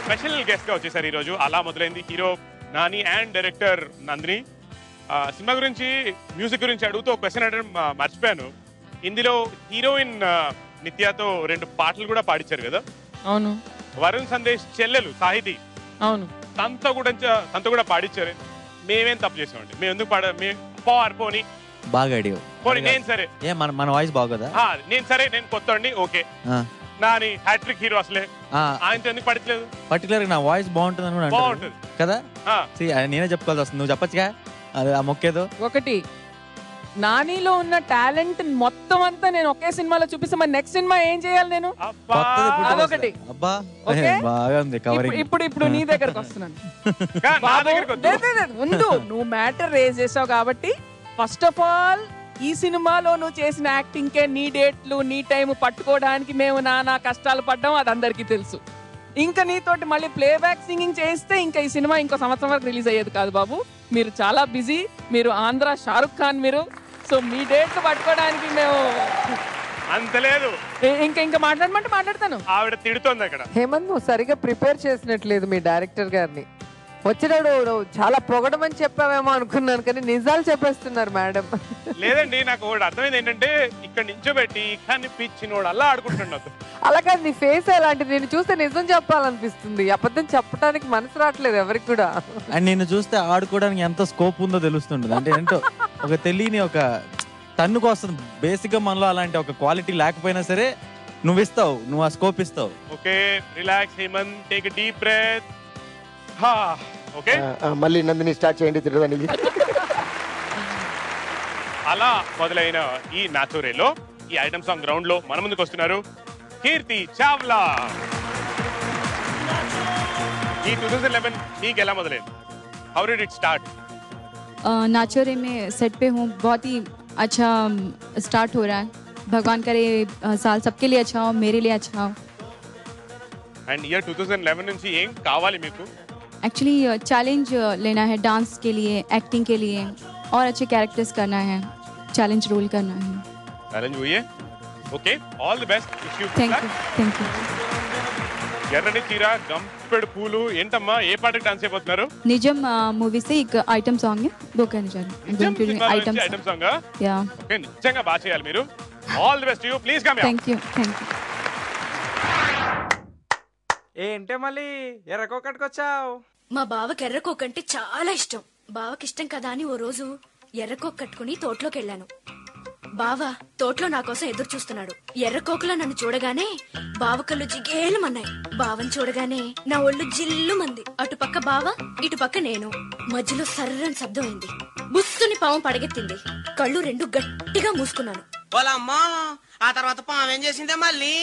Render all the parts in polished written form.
Special guest గా వచ్చేసారు ఈ రోజు. అలా మొదలైంది hero Nani and director Nandini. Cinema గురించి మ్యూజిక్ గురించి అడుగుతూ ఒక క్వశ్చన్ అడగడం మర్చిపోయాను. ఇందులో హీరోయిన్ నిత్యాతో 2 పాటలు కూడా పాడించారు కదా? అవును. వరుణ్ సందేశ్ చెల్లెలు సాహితి. అవును. తనతో కూడా పాడించారు. మేమేం తప్పు చేసామండి? మేము ఎందుకు పోని బాగా అడిగావు. పోనీ నేను సరే మన వాయిస్ బాగోదా? నేను కొత్త అండి. ఓకే నాని హ్యాట్రిక్ హీరో అసలే ఆయనతో ఎందుకు పడట్లేదు? పర్టికులర్ నా వాయిస్ బాగుంటుంది బాగుంటుంది కదా? నేనే చెప్పుకోవాల్సి వస్తుంది. నువ్వు చెప్పచ్చుగా అది ఆ మొక్కేదో. ఒకటి నానిలో ఉన్న టాలెంట్ మొత్తం అంతా నేను ఒకే సినిమాలో చూపిస్తే మరి నెక్స్ట్ సినిమా ఏం చేయాలి నేను? అదొకటి. బాగా ఉంది కవరింగ్. ఇప్పుడు నీ దగ్గరకు వస్తున్నాను. ముందు నువ్వు మ్యాటర్ రేజ్ చేసావు కాబట్టి ఫస్ట్ ఆఫ్ ఆల్ ఈ సినిమాలో నువ్వు చేసిన యాక్టింగ్ కే నీ డేట్లు నీ టైం పట్టుకోవడానికి మేము నానా కష్టాలు పడ్డాం. అది అందరికీ తెలుసు. ఇంకా నీతోటి మళ్ళీ ప్లేబ్యాక్ సింగింగ్ చేస్తే ఇంకా ఈ సినిమా ఇంకో సంవత్సరం వరకు రిలీజ్ అయ్యేది కాదు బాబు. మీరు చాలా బిజీ. మీరు ఆంధ్ర షారుఖ్ ఖాన్ మీరు. సో మీ డేట్లు పట్టుకోవడానికి మేము అంత లేదు. ఇంకా మాట్లాడమంటే మాట్లాడతాను. ఆవిడ తిడుతోంది అక్కడ. హేమంత్ నువ్వు సరిగా ప్రిపేర్ చేసినట్లేదు మీ డైరెక్టర్ గారిని. వచ్చినాడు చాలా పొగడమని చెప్పావేమో అనుకున్నాను కానీ నిజాలు చెప్పేస్తున్నారు మేడం. లేదండి నాకు ఒకటి అర్థమైంది ఏంటంటే ఇక్కడ నించోబెట్టి కనిపించినోడు అలా ఆడుకుంటున్నాడు. అలాగే నీ ఫేస్ ఎలాంటి నేను చూస్తే నిజం చెప్పాలనిపిస్తుంది. అబద్ధం చెప్పడానికి మనసు రావట్లేదు ఎవరికి కూడా. అండ్ నిన్ను చూస్తే ఆడుకోవడానికి ఎంత స్కోప్ ఉందో తెలుస్తుంటది. అంటే ఏంటో ఒక తెలియని ఒక తన్నుకు వస్తుంది. బేసిక్ గా మనలో అలాంటి ఒక క్వాలిటీ లేకపోయినా సరే నువ్వు ఇస్తావు, నువ్వు ఆ స్కోప్ ఇస్తావు. Okay relax Hemanth, take a deep breath. Okay మళ్ళీ నందిని స్టార్ట్ చేయండి తిరగడానికి. అలా మొదలైన ఈ నాచురేలో ఈ ఐటమ్ సాంగ్ గ్రౌండ్ లో మన ముందుకు వస్తున్నారు కీర్తి చావ్లా. ఈ 2011 మీకు ఎలా మొదలైంది? How did it start? नाचोरे में सेट पे हूँ. बहुत ही अच्छा स्टार्ट हो रहा है. भगवान करे साल सबके लिए अच्छा हो, मेरे लिए अच्छा हो. అండ్ ఇయర్ 2011 నుంచి ఏం కావాలి మీకు? एक्चुअली चैलेंज लेना है डांस के लिए, एक्टिंग के लिए और अच्छे कैरेक्टर्स करना है, चैलेंज रोल करना है. चैलेंज हुई है. Okay all the best. Thank you. ఎర్రని చీర గంపెడు పూలు ఏంటమ్మా ఏ పాటకి డాన్స్ అయిపోతున్నారు? నిజం మూవీ से एक आइटम सॉन्ग है वो करने जा रही हूं. आइटम सॉन्ग या ఓకే నిజంగా బాగా చేయాలి మీరు. All the best you. Please come here. Thank you. ఏంటే మళ్ళీ ఎర్రకొక్కటికొచ్చావు? మా బావకి ఎర్రకోకంటే చాలా ఇష్టం. బావకి ఇష్టం కదా అని ఓ రోజు ఎర్రకోక కట్టుకుని తోటలోకి వెళ్ళాను. బావ తోటలో నా కోసం ఎదురు చూస్తున్నాడు. ఎర్రకోకలో నన్ను చూడగానే బావ కళ్ళు జిగేలమన్నాయి. బావని చూడగానే నా ఒళ్ళు జిల్లుమంది. అటుపక్క బావ ఇటుపక్క నేను. మధ్యలో సర్రని శబ్దం అయింది. బుస్సుని పాము పడగెత్తింది. కళ్ళు 2 గట్టిగా మూసుకున్నాను. ఆ తర్వాత పాము ఏం చేసిందే మళ్ళీ?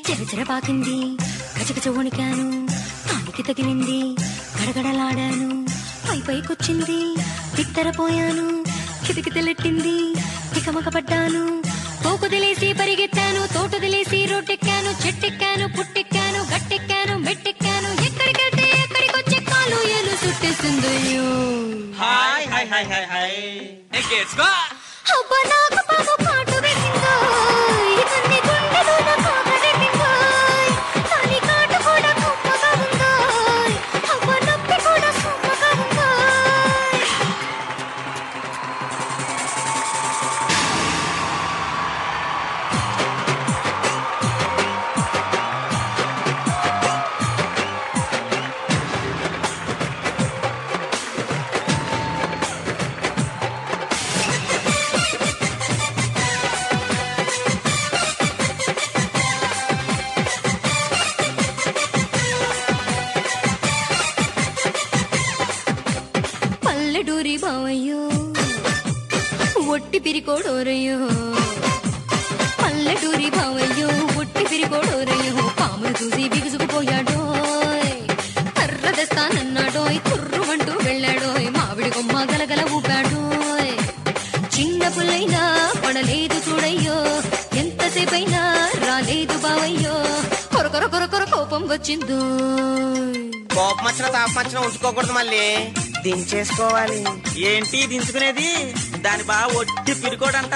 చిరచిర పాకింది. గజగజ వణికాను. తానికి తగిలింది. గడగడలాడాను. పైకొచ్చింది. తిత్తరపోయాను. కిటికితలెట్టింది. తికమకపడ్డాను. తోకుదిలేసి పరిగెత్తాను. తోటదిలేసి రోడ్డెక్కాను. చెట్టెక్కాను. పుట్టెక్కాను. గట్టెక్కాను. మెట్టెక్కాను. ఎక్కడికెళ్తే ఎక్కడికొచ్చి కాలు ఏలు చుట్టేసిందయ్యో. Hi hi hi hi hi. అబ్బా నాకు పాము కాటు వేసిందో. ఇవన్నీ గుండెలో నా కాకడెట్టిందో. దాని కాటు కూడా కుమ్మగా ఉందో. అబ్బా నొప్పి కూడా కుమ్మగా ఉందో. పల్లెటూరి బావయ్యో ఒట్టి పిరికోడోరయ్యో. పల్లెటూరి బావయ్యో ఒట్టి పిరికోడోరయ్యో. పామును చూసి బిగుసుకుపోయాడోయ్. కర్ర తెస్తానన్నాడోయ్. కుర్రుమంటూ వెళ్ళాడోయ్. మామిడి కొమ్మ గలగల ఊపాడోయ్. చిన్న పుల్లైనా పడలేదు చూడయ్యో. ఎంతసేపైనా రాలేదు బావయ్యో. కొరకొర కొరకొర కోపం వచ్చిందో. కోపం వచ్చిన తాపం వచ్చిన ఉంచుకోకూడదు, మళ్ళీ దించేసుకోవాలి. ఏంటి దించుకునేది? దాని బాగా ఒట్టి పిరుకోడంట.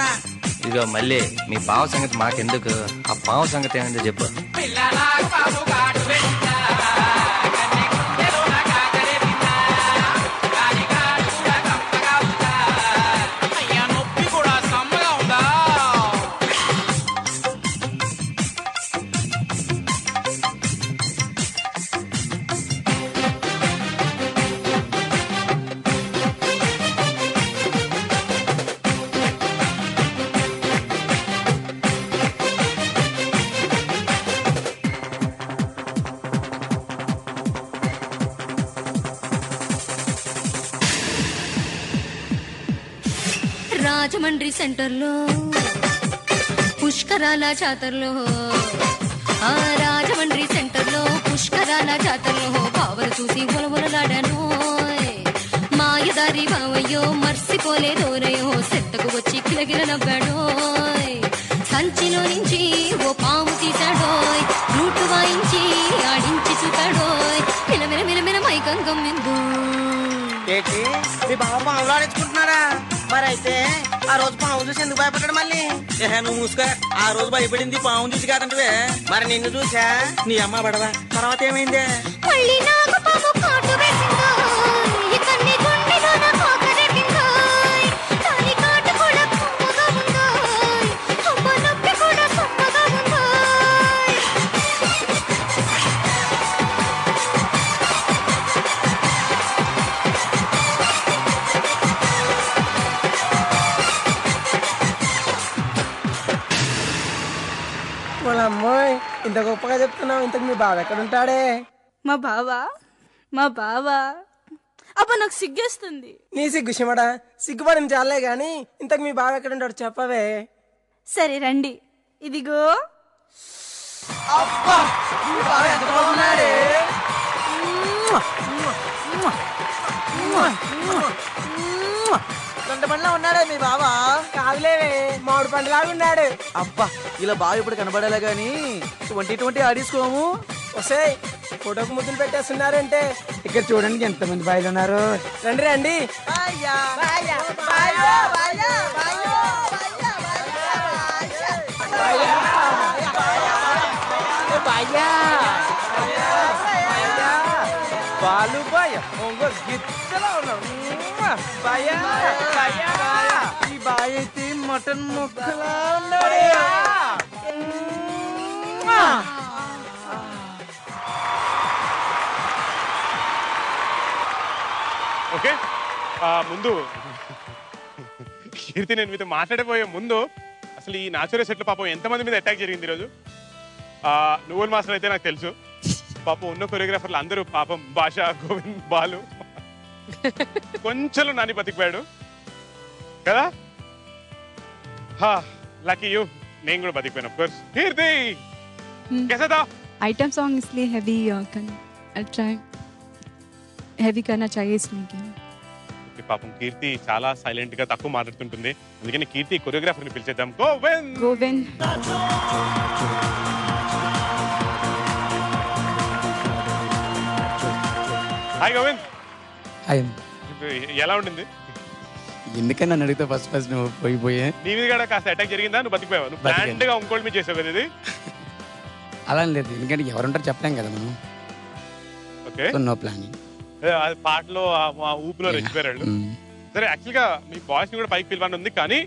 ఇదిగో మళ్ళీ మీ బావ సంగతి మాకెందుకు, ఆ బావ సంగతి ఏమైందో చెప్పు. రాజమండ్రి సెంటర్లో పుష్కరాల జాతరలో, ఆ రాజమండ్రి సెంటర్లో పుష్కరాల జాతరలో బావలు చూసి ఉలవులలాడాను. మాయదారి బావయ్యో మర్సిపోలేదోరయో, సెట్టకు వచ్చి కిలగిల నవ్వాడో. సంచిలో నుంచి ఓ పాము తీశాడోయ్, రూటు వాయించి ఆడించి చూపాడోయ్. మిలమిల మిలమిల మైకంగం ఎందు మీ బావ పాములు ఆడించుకుంటున్నారా? మరైతే ఆ రోజు పాము చూసి ఎందుకు భయపడ్డాడు మళ్ళీ? నువ్వు మూసుకో. ఆ రోజు భయపడింది పాము చూసి కాదంటే, మరి నిన్ను చూసా నీ అమ్మ పడవా? తర్వాత ఏమైందే? మళ్ళీ నాకు పాము కాటు వేసిందోయ్, కన్ని గుండెలో నా కోకరెట్టిందోయ్. దాని కాటు కూడా కొమ్మగా ఉందోయ్, అమ్మ నొప్పి కూడా కొమ్మగా ఉందోయ్. వాళ్ళ అమ్మాయి ఇంత గొప్పగా చెప్తున్నావు, ఇంతకు మీ బావ ఎక్కడ ఉంటాడే? మా బావా అబ్బా నాకు సిగ్గేస్తుంది. నీ సిగ్గు సిమడా, సిగ్గుపడింది చాలే గాని ఇంతకు మీ బావ ఎక్కడ ఉంటాడు చెప్పవే. సరే రండి, ఇదిగో. అబ్బా మీ బావ ఎంత బాగున్నాడే. దొండ పండులా ఉన్నాడే మీ బావ? కాదులేవే, మామిడి పండులాగా ఉన్నాడు. అబ్బా ఇలా బాగా ఇప్పుడు కనబడేలా గాని 2020 ఆడేసుకోము. వసే ఫోటోకు ముద్దులు పెట్టేస్తున్నారంటే ఇక్కడ చూడండి ఎంతమంది బాయిలు ఉన్నారు. రండి రండి. బాలు బాయ్ గిత్తలా ఉన్నాడు. ఈ బాయ్ అయితే మటన్ ముక్కలా ఉన్నాడు. ఓకే, ముందు కీర్తి, నేను మీతో మాట్లాడిపోయే ముందు అసలు ఈ నాచురల్ సెట్లు పాపం ఎంతమంది మీద అటాక్ జరిగింది ఈరోజు. నువ్వుల మాస్టర్ అయితే నాకు తెలుసు, పాపం ఉన్న కొరియోగ్రాఫర్లు అందరూ పాపం భాష, గోవింద్, బాలు, కొంచెం నాని బతికిపోయాడు కదా. లక్కీ యూ, నేను కూడా బతికిపోయాను. Of course. కీర్తి कैसा था? आइटम सॉन्ग इसलिए हैवी हैवी करना चाहिए इसलिए. పాపం కీర్తి చాలా సైలెంట్ గా తక్కువ మాట్లాడుతుంటుంది, అందుకని కీర్తి కొరియోగ్రాఫర్ ని పిలిచేద్దాం. గోవింద్. హాయ్ గోవింద్. ఎలా ఉండింది? ఎందుకని నన్ను అడిగితే ఫస్ట్ నువ్వు పోయిపోయే. నీ మీద కూడా కాస్త అటాక్ జరిగిందా? నువ్వు బతికిపోయావు. నువ్వు ప్లాంట్ గా ఇంకోటి మీద చేసావు కదా ఇది. అలా లేదు, ఎందుకంటే ఎవరుంటారు చెప్పలేం కదా మనం. Okay, no planning. పాటలో ఊపిలో రెచ్చిపోయారు. సరే, యాక్చువల్ గా మీ బాయ్స్ ని కూడా పైకి పిలవని ఉంది, కానీ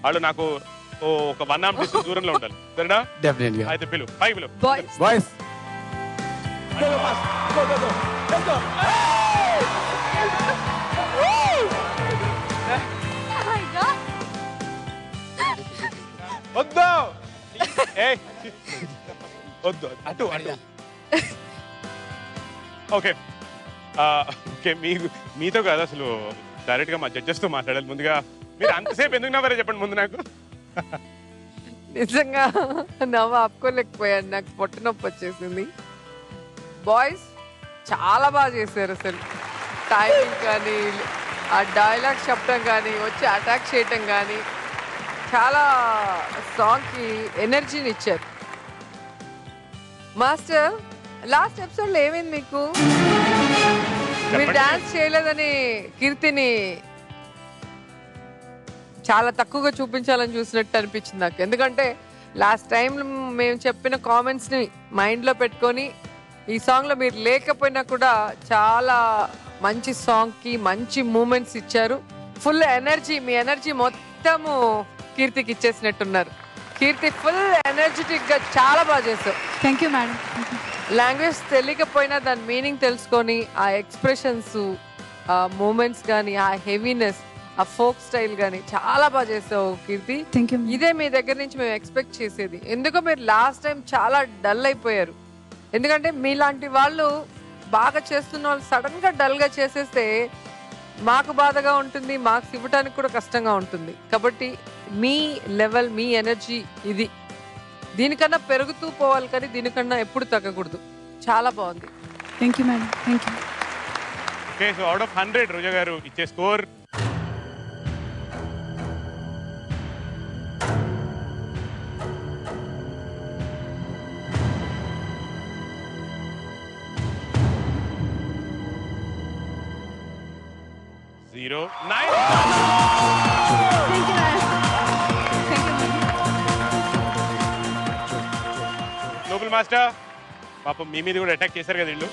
వాళ్ళు నాకు ఒక 1 hour డిస్టెన్స్ దూరంలో ఉండాలి. సరేనా? డెఫినెట్ గా. అయితే పిలు, పైకి పిలు. బాయ్స్ వద్దు, వద్దు, అటు అటు. ఓకే ఓకే, మీతో కాదు అసలు, డైరెక్ట్ గా మా జడ్జెస్ తో మాట్లాడాలి. ముందుగా మీరు అంతసేపు ఎందుకు నవ్వారో చెప్పండి ముందు నాకు. నిజంగా నవ్వు ఆపుకోలేకపోయాను, నాకు పొట్ట నొప్పి వచ్చేసింది. బాయ్స్ చాలా బాగా చేశారు అసలు. టైమింగ్ కానీ, ఆ డైలాగ్ చెప్పడం కానీ, వచ్చి అటాక్ చేయటం కానీ, చాలా సాంగ్కి ఎనర్జీని ఇచ్చారు. మాస్టర్, లాస్ట్ ఎపిసోడ్లో ఏమైంది మీకు? మీరు డాన్స్ చేయలేదని కీర్తిని చాలా తక్కువగా చూపించాలని చూసినట్టు అనిపించింది నాకు. ఎందుకంటే లాస్ట్ టైం మేము చెప్పిన కామెంట్స్ని మైండ్లో పెట్టుకొని ఈ సాంగ్లో మీరు లేకపోయినా కూడా చాలా మంచి సాంగ్కి మంచి మూమెంట్స్ ఇచ్చారు. ఫుల్ ఎనర్జీ, మీ ఎనర్జీ మొత్తము కీర్తికి ఇచ్చేసినట్టున్నారు. కీర్తి ఫుల్ ఎనర్జెటిక్గా చాలా బాగా చేశావు. Thank you madam. లాంగ్వేజ్ తెలియకపోయినా దాని మీనింగ్ తెలుసుకొని ఆ ఎక్స్ప్రెషన్స్, ఆ మూమెంట్స్ కానీ, ఆ హెవీనెస్, ఆ ఫోక్ స్టైల్ కానీ చాలా బాగా చేసావు కీర్తి. ఇదే మీ దగ్గర నుంచి మేము ఎక్స్పెక్ట్ చేసేది. ఎందుకో మీరు లాస్ట్ టైం చాలా డల్ అయిపోయారు. ఎందుకంటే మీలాంటి వాళ్ళు బాగా చేస్తున్న వాళ్ళు సడన్ గా డల్ గా చేసేస్తే మాకు బాధగా ఉంటుంది, మార్క్స్ ఇవ్వడానికి కూడా కష్టంగా ఉంటుంది. కాబట్టి మీ లెవెల్, మీ ఎనర్జీ ఇది దీనికన్నా పెరుగుతూ పోవాలి కానీ దీనికన్నా ఎప్పుడు తగ్గకూడదు. చాలా బాగుంది. Thank you madam. Thank you. Okay, so out of 100 రోజా గారు ఇచ్చే స్కోర్ నోబుల్ మాస్టర్ పాపం మీ మీద కూడా అటాక్ చేశారు కదా వీళ్ళు.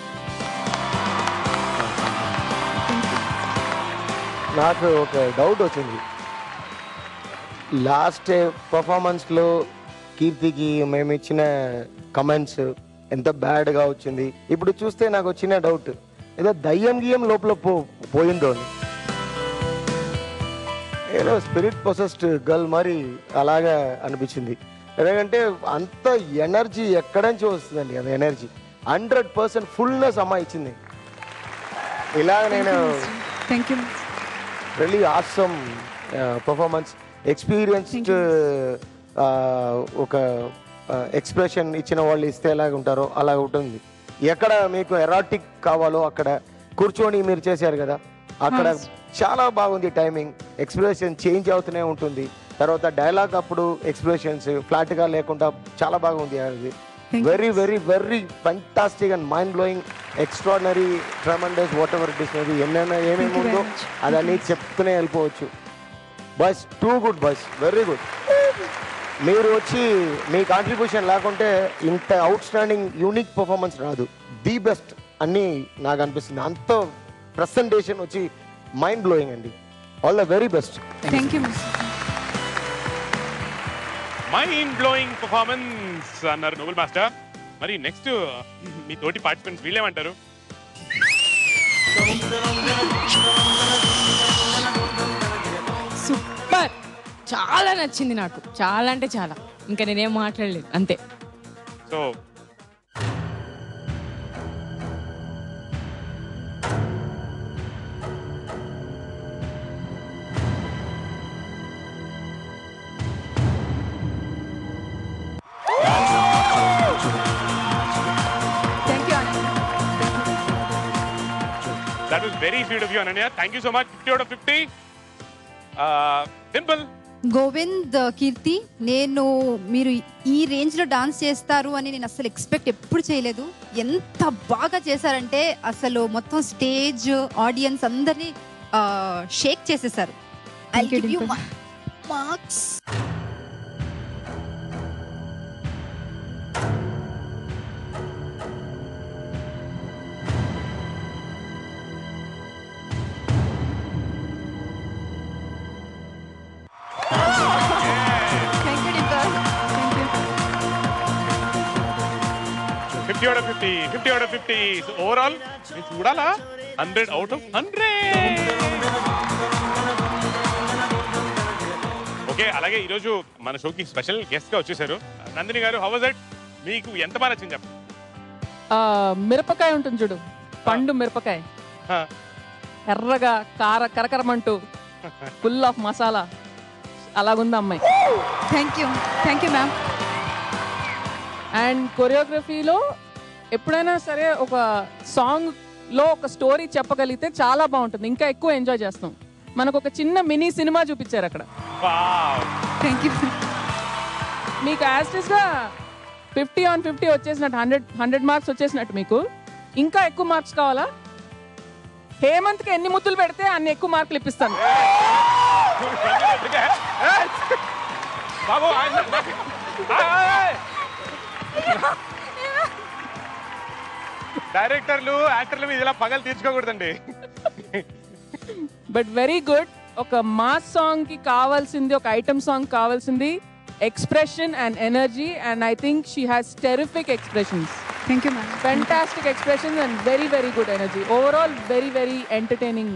నాకు ఒక డౌట్ వచ్చింది. లాస్ట్ పర్ఫార్మెన్స్లో కీర్తికి మేము ఇచ్చిన కమెంట్స్ ఎంత బ్యాడ్గా వచ్చింది. ఇప్పుడు చూస్తే నాకు వచ్చిన డౌట్, ఏదో దయ్యం గియ్యం లోపల పోయిందో అని. ఏదో స్పిరిట్ పొసెస్డ్ గర్ల్ మరి అలాగా అనిపించింది. ఎందుకంటే అంత ఎనర్జీ ఎక్కడి నుంచి వస్తుందండి. అది ఎనర్జీ 100% ఫుల్నెస్ అమ్మ ఇచ్చింది. ఇలాగ నేను రియలీ ఆసమ్ పర్ఫార్మెన్స్, ఎక్స్పీరియన్స్డ్ ఒక ఎక్స్ప్రెషన్ ఇచ్చిన వాళ్ళు ఇస్తే ఎలాగ ఉంటారో అలా ఉంటుంది. ఎక్కడ మీకు ఎరాటిక్ కావాలో అక్కడ కూర్చొని మీరు చేశారు కదా, అక్కడ చాలా బాగుంది. టైమింగ్, ఎక్స్ప్రెషన్ చేంజ్ అవుతూనే ఉంటుంది. తర్వాత డైలాగ్ అప్పుడు ఎక్స్ప్రెషన్స్ ఫ్లాట్గా లేకుండా చాలా బాగుంది. అది very very very fantastic and mind blowing, extraordinary, tremendous, what ever it is. ఏమేమి ఉందో అదన్నీ చెప్తూనే వెళ్ళిపోవచ్చు. Bus too good, bus very good. మీరు వచ్చి మీ కాంట్రిబ్యూషన్ లేకుంటే ఇంత అవుట్ స్టాండింగ్ యూనిక్ పర్ఫార్మెన్స్ రాదు. ది బెస్ట్ అన్నీ నాకు అనిపిస్తుంది. అంత ప్రెసెంటేషన్ వచ్చి మైండ్ బ్లోయింగ్ అండి. All the very best. Thank you. Mind blowing performance అన్నారు నోబుల్ మాస్టర్. మరి నెక్స్ట్ మీ తోటి పార్టిసిపెంట్స్ వీళ్ళేమంటారు? సూపర్, చాలా నచ్చింది నాకు, చాలా అంటే చాలా. ఇంకా నేనేం మాట్లాడలేదు, అంతే. So that was very sweet of you, Ananya. Thank you so much. 50 out of 50. Dimple. Govind, కీర్తి, మీరు ఈ రేంజ్ లో డాన్స్ చేస్తారు అని నేను అసలు ఎక్స్పెక్ట్ ఎప్పుడు చేయలేదు. ఎంత బాగా చేశారంటే అసలు మొత్తం స్టేజ్, ఆడియన్స్ అందరినీ షేక్ చేసేసారు. I'll give you marks. Thank you, Dimple. Thank you. 50 out of 50. 50 out of 50. So overall, నేను చూడాలా 100 out of 100. ఓకే, అలాగే ఈరోజు మన షోకి స్పెషల్ గెస్ట్ గా వచ్చేసారు నందిని గారు. How was it? మీకు ఎంత బాగా నచ్చింది చెప్పండి. మిరపకాయ ఉంటుంది చూడు, పండు మిరపకాయ, ఎర్రగా కరకరమంటూ ఫుల్ ఆఫ్ మసాలా, అలాగుంది అమ్మాయి. Thank you ma'am. అండ్ కొరియోగ్రఫీలో ఎప్పుడైనా సరే ఒక సాంగ్ లో ఒక స్టోరీ చెప్పగలిగితే చాలా బాగుంటుంది, ఇంకా ఎక్కువ ఎంజాయ్ చేస్తాం. మనకు ఒక చిన్న మినీ సినిమా చూపించారు అక్కడ. Thank you. మీకు యాస్టిస్ గా 50 on 50 వచ్చేసినట్టు, 100 మార్క్స్ వచ్చేసినట్టు. మీకు ఇంకా ఎక్కువ మార్క్స్ కావాలా? హేమంత్కి ఎన్ని ముద్దులు పెడితే అన్ని ఎక్కువ మార్కులు ఇప్పిస్తాను. బాబు డైరెక్టర్లు యాక్టర్ల మీద ఇలా పగలు తీర్చుకోకూడదండి. But very good. ఒక మాస్ సాంగ్ కి కావాల్సింది, ఒక ఐటమ్ సాంగ్ కావాల్సింది expression and energy, and I think she has terrific expressions. Thank you ma'am. Fantastic expressions and very, very good energy. Overall, very, very entertaining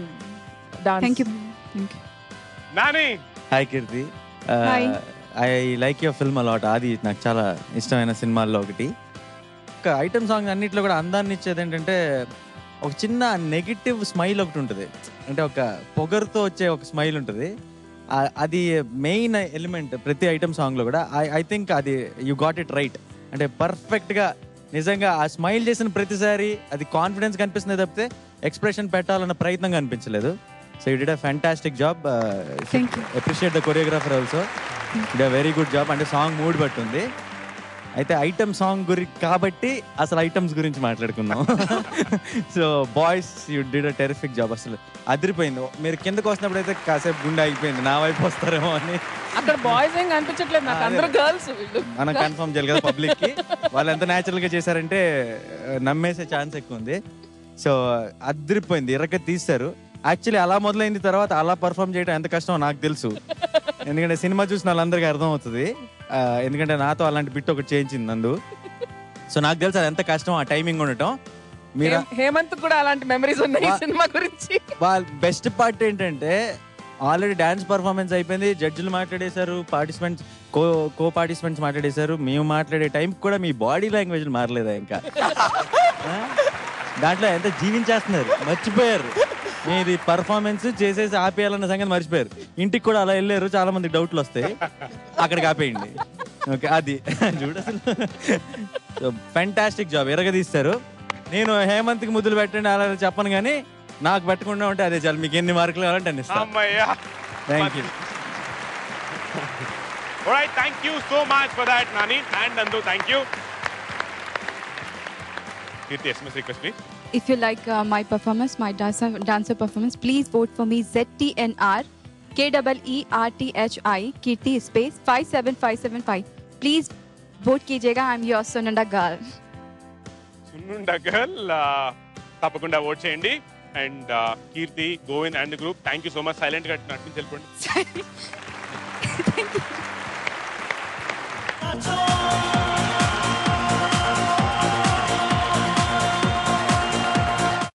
dance. Thank you. Nani. Hi Keerthi. Hi. I like your film a lot. అది నాకు చాలా ఇష్టమైన సినిమాల్లో ఒకటి. ఒక item song అన్నింటిలో కూడా అందాన్ని ఇచ్చేది ఏంటంటే ఒక చిన్న నెగిటివ్ స్మైల్ ఒకటి ఉంటుంది. అంటే ఒక పొగరుతో వచ్చే ఒక స్మైల్ ఉంటుంది. అది మెయిన్ ఎలిమెంట్ ప్రతి ఐటమ్ సాంగ్లో కూడా. ఐ థింక్ అది యు గాట్ ఇట్ రైట్. అంటే పర్ఫెక్ట్గా నిజంగా ఆ స్మైల్ చేసిన ప్రతిసారి అది కాన్ఫిడెన్స్ కనిపిస్తుంది తప్పితే ఎక్స్ప్రెషన్ పెట్టాలన్న ప్రయత్నం కనిపించలేదు. So you did a fantastic job. Appreciate the choreographer also. Did a very good job. అంటే సాంగ్ మూడ్ బట్టి ఉంది. అయితే ఐటమ్ సాంగ్ గురించి కాబట్టి అసలు ఐటమ్స్ గురించి మాట్లాడుకుందాం. So boys you did a terrific job. అసలు అదిరిపోయింది. మీరు కిందకు వస్తున్నప్పుడు అయితే కాసేపు గుండె ఆగిపోయింది, నా వైపు వస్తారేమో అని. అక్కడ బాయ్స్ ఏం కనిపించట్లేదు నాకు, అందరూ గర్ల్స్. మనం కన్ఫర్మ్ చేయాలి కదా పబ్లిక్ కి. వాళ్ళు ఎంత న్యాచురల్ గా చేశారంటే నమ్మేసే ఛాన్స్ ఎక్కువ ఉంది. సో అదిరిపోయింది, ఇరక తీస్తారు. యాక్చువల్లీ అలా మొదలైంది, తర్వాత అలా పర్ఫామ్ చేయడం ఎంత కష్టమో నాకు తెలుసు. ఎందుకంటే సినిమా చూసిన వాళ్ళందరికీ అర్థం అవుతుంది. ఎందుకంటే నాతో అలాంటి బిట్ ఒకటి చేయించింది నందు. సో నాకు తెలుసు అది ఎంత కష్టం ఆ టైమింగ్ ఉండటం. మీరు హేమంత్ కూడా అలాంటి మెమరీస్ ఉన్నాయి సినిమా గురించి. వాళ్ళ బెస్ట్ పార్ట్ ఏంటంటే ఆల్రెడీ డాన్స్ పర్ఫార్మెన్స్ అయిపోయింది, జడ్జిలు మాట్లాడేశారు, పార్టిసిపెంట్స్ కో పార్టిసిపెంట్స్ మాట్లాడేశారు. మేము మాట్లాడే టైంకి కూడా మీ బాడీ లాంగ్వేజ్ మారలేదా ఇంకా? దాంట్లో ఎంత జీవించేస్తున్నారు, మర్చిపోయారు. మీరు పర్ఫార్మెన్స్ చేసేసి ఆపేయాలన్న సంగతి మర్చిపోయారు. ఇంటికి కూడా అలా వెళ్ళారు. చాలా మందికి డౌట్లు వస్తాయి, అక్కడికి ఆపేయండి. ఓకే, అది చూడ. సో ఫ్యాంటాస్టిక్ జాబ్, ఎరగదీస్తారు. నేను హేమంత్కి ముద్దులు పెట్టండి అలా చెప్పను, కానీ నాకు పెట్టకుండా ఉంటే అదే చాలు. మీకు ఎన్ని మార్కులు కావాలంటే అన్ని ఇస్తాను. Thank you. Alright, thank you so much for that, Nani and Nandu. Thank you. Kirti, SMS request, please. If you like my performance, my dancer performance, please vote for me. ZTNR KEERTHI Kirti space 57575. Please vote कीजिएगा. I'm your Sunanda girl. Sunanda girl, తప్పకుండా vote చేయండి. And Keerthi, Govind and group, thank you so much. Silent గా నటించి వెళ్ళిపోండి.